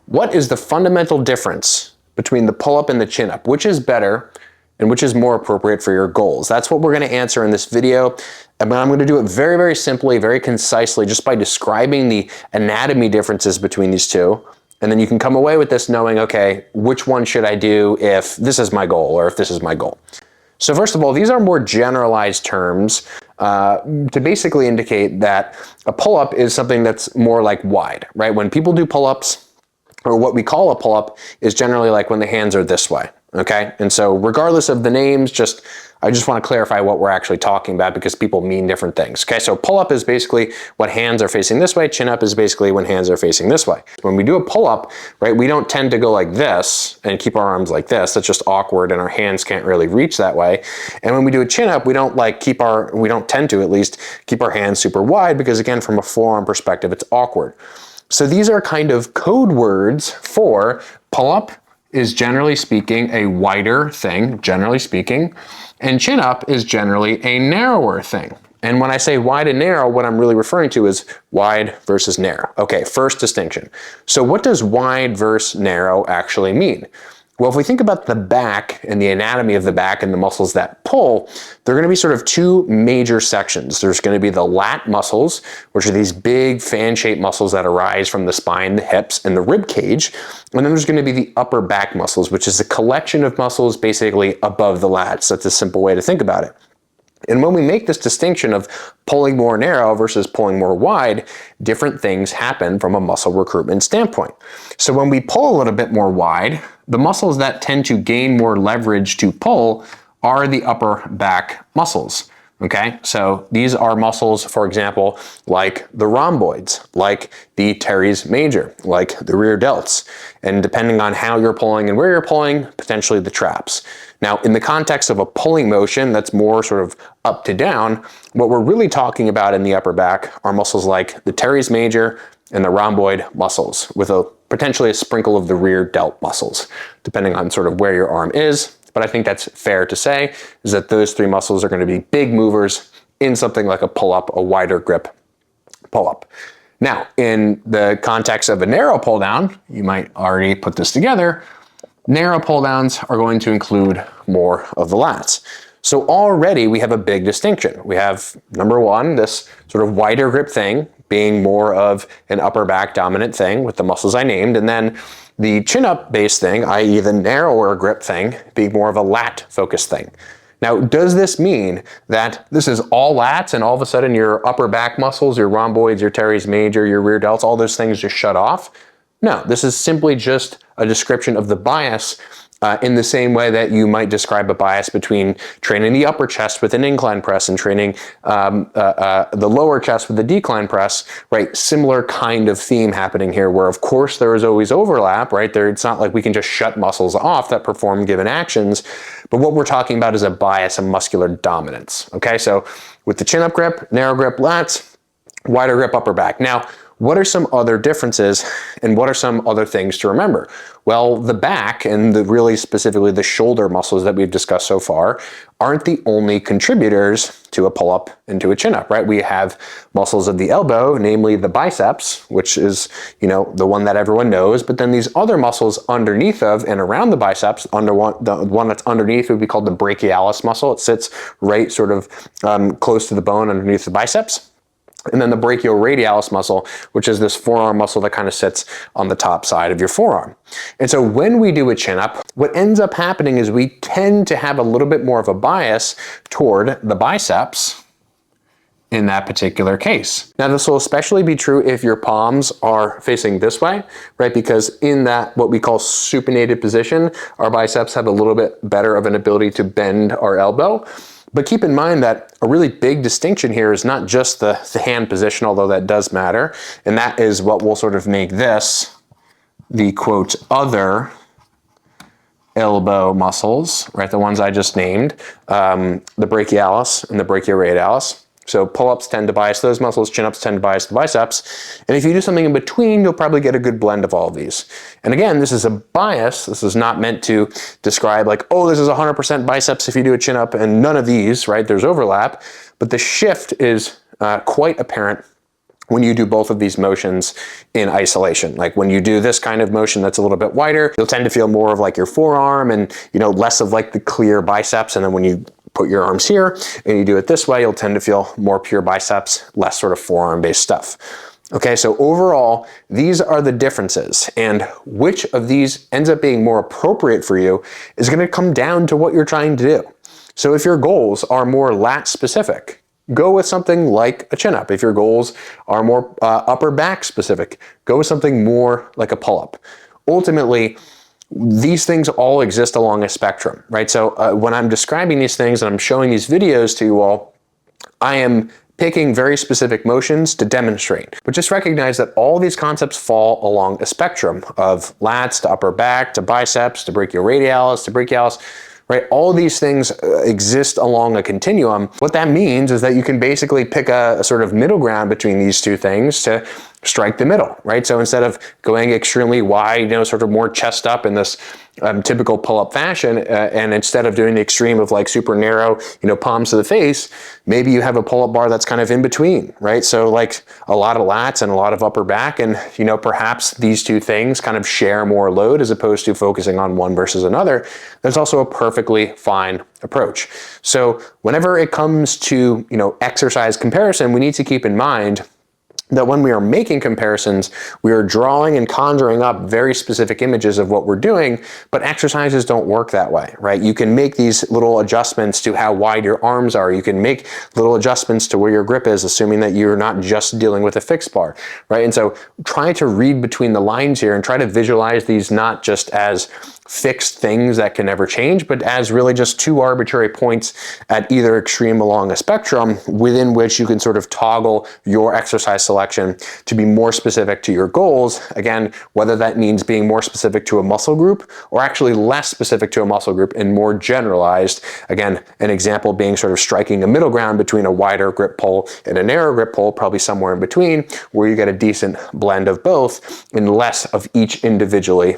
What is the fundamental difference between the pull-up and the chin-up? Which is better and which is more appropriate for your goals? That's what we're going to answer in this video. And I'm going to do it very, very simply, very concisely, just by describing the anatomy differences between these two. And then you can come away with this knowing, okay, which one should I do if this is my goal or if this is my goal? So first of all, these are more generalized terms to basically indicate that a pull-up is something that's more like wide, right? When people do pull-ups, or what we call a pull-up, is generally like when the hands are this way, okay? And so regardless of the names, I just want to clarify what we're actually talking about because people mean different things. Okay, so pull-up is basically when hands are facing this way, chin-up is basically when hands are facing this way. When we do a pull-up, right, we don't tend to go like this and keep our arms like this. That's just awkward and our hands can't really reach that way. And when we do a chin-up, we don't tend to at least keep our hands super wide because again, from a forearm perspective, it's awkward. So these are kind of code words for pull-up is generally speaking a wider thing, generally speaking, and chin-up is generally a narrower thing. And when I say wide and narrow, what I'm really referring to is wide versus narrow. Okay, first distinction. So what does wide versus narrow actually mean? Well, if we think about the back and the anatomy of the back and the muscles that pull, they're going to be sort of two major sections. There's going to be the lat muscles, which are these big fan-shaped muscles that arise from the spine, the hips, and the rib cage. And then there's going to be the upper back muscles, which is a collection of muscles basically above the lats. That's a simple way to think about it. And when we make this distinction of pulling more narrow versus pulling more wide, different things happen from a muscle recruitment standpoint. So when we pull a little bit more wide, the muscles that tend to gain more leverage to pull are the upper back muscles. Okay, so these are muscles, for example, like the rhomboids, like the teres major, like the rear delts, and depending on how you're pulling and where you're pulling, potentially the traps. Now, in the context of a pulling motion that's more sort of up to down, what we're really talking about in the upper back are muscles like the teres major and the rhomboid muscles, with potentially a sprinkle of the rear delt muscles, depending on sort of where your arm is. But I think that's fair to say is that those three muscles are going to be big movers in something like a pull-up, a wider grip pull-up. Now, in the context of a narrow pull-down, you might already put this together. Narrow pull-downs are going to include more of the lats. So already we have a big distinction. We have, number one, this sort of wider grip thing being more of an upper back dominant thing with the muscles I named, and then the chin-up based thing, i.e. the narrower grip thing, being more of a lat focused thing. Now, does this mean that this is all lats and all of a sudden your upper back muscles, your rhomboids, your teres major, your rear delts, all those things just shut off? No, this is simply just a description of the bias in the same way that you might describe a bias between training the upper chest with an incline press and training the lower chest with a decline press, right? Similar kind of theme happening here where of course there is always overlap, right? It's not like we can just shut muscles off that perform given actions, but what we're talking about is a bias, a muscular dominance, okay? So with the chin up grip, narrow grip lats, wider grip upper back. Now, what are some other differences and what are some other things to remember? Well, the back and really specifically the shoulder muscles that we've discussed so far aren't the only contributors to a pull-up and to a chin-up, right? We have muscles of the elbow, namely the biceps, which is, the one that everyone knows, but then these other muscles underneath of and around the biceps, the one that's underneath would be called the brachialis muscle. It sits right sort of close to the bone underneath the biceps. And then the brachioradialis muscle, which is this forearm muscle that kind of sits on the top side of your forearm. And so when we do a chin-up, what ends up happening is we tend to have a little bit more of a bias toward the biceps in that particular case. Now, this will especially be true if your palms are facing this way, right? Because in that, what we call supinated position, our biceps have a little bit better of an ability to bend our elbow. But keep in mind that a really big distinction here is not just the hand position, although that does matter. And that is what will sort of make this the quote other elbow muscles, right? The ones I just named, the brachialis and the brachioradialis. So pull-ups tend to bias those muscles, chin-ups tend to bias the biceps. And if you do something in between, you'll probably get a good blend of all of these. And again, this is a bias. This is not meant to describe like, oh, this is 100% biceps if you do a chin-up and none of these, right? There's overlap. But the shift is quite apparent when you do both of these motions in isolation. Like when you do this kind of motion that's a little bit wider, you'll tend to feel more of like your forearm and, you know, less of like the clear biceps. And then when you put your arms here and you do it this way, you'll tend to feel more pure biceps, less sort of forearm based stuff. Okay, so overall, these are the differences, and which of these ends up being more appropriate for you is going to come down to what you're trying to do. So if your goals are more lat specific, go with something like a chin-up. If your goals are more upper back specific, go with something more like a pull-up. Ultimately, these things all exist along a spectrum, right? So when I'm describing these things and I'm showing these videos to you all, I am picking very specific motions to demonstrate. But just recognize that all these concepts fall along a spectrum of lats to upper back to biceps to brachioradialis to brachialis, right? All these things exist along a continuum. What that means is that you can basically pick a sort of middle ground between these two things to strike the middle, right? So instead of going extremely wide, you know, sort of more chest up in this typical pull-up fashion, and instead of doing the extreme of like super narrow, you know, palms to the face, maybe you have a pull-up bar that's kind of in between, right? So like a lot of lats and a lot of upper back, and, you know, perhaps these two things kind of share more load as opposed to focusing on one versus another. That's also a perfectly fine approach. So whenever it comes to, you know, exercise comparison, we need to keep in mind that when we are making comparisons, we are drawing and conjuring up very specific images of what we're doing, but exercises don't work that way, right? You can make these little adjustments to how wide your arms are. You can make little adjustments to where your grip is, assuming that you're not just dealing with a fixed bar, right? And so try to read between the lines here and try to visualize these not just as fixed things that can never change, but as really just two arbitrary points at either extreme along a spectrum within which you can sort of toggle your exercise selection to be more specific to your goals. Again, whether that means being more specific to a muscle group or actually less specific to a muscle group and more generalized. Again, an example being sort of striking a middle ground between a wider grip pull and a narrow grip pull, probably somewhere in between, where you get a decent blend of both and less of each individually